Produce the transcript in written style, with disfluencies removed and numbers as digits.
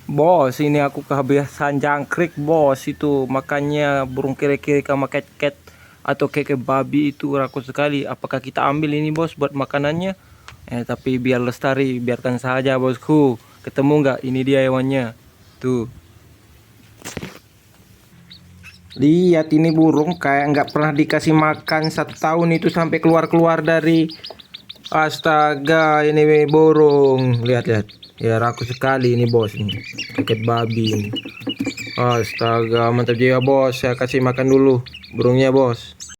Bos, ini aku kehabisan jangkrik, bos. Itu makanya burung kere-kere sama cat-cat atau keke babi itu rakus sekali. Apakah kita ambil ini, bos, buat makanannya? Tapi biar lestari, biarkan saja, bosku. Ketemu nggak? Ini dia hewannya. Tuh. Lihat ini burung kayak nggak pernah dikasih makan 1 tahun itu sampai keluar-keluar dari. Astaga, ini burung. Lihat-lihat. Ya rakus sekali ini, bos. Ini keket babi ini. Astaga, mantap juga, bos. Saya kasih makan dulu burungnya, bos.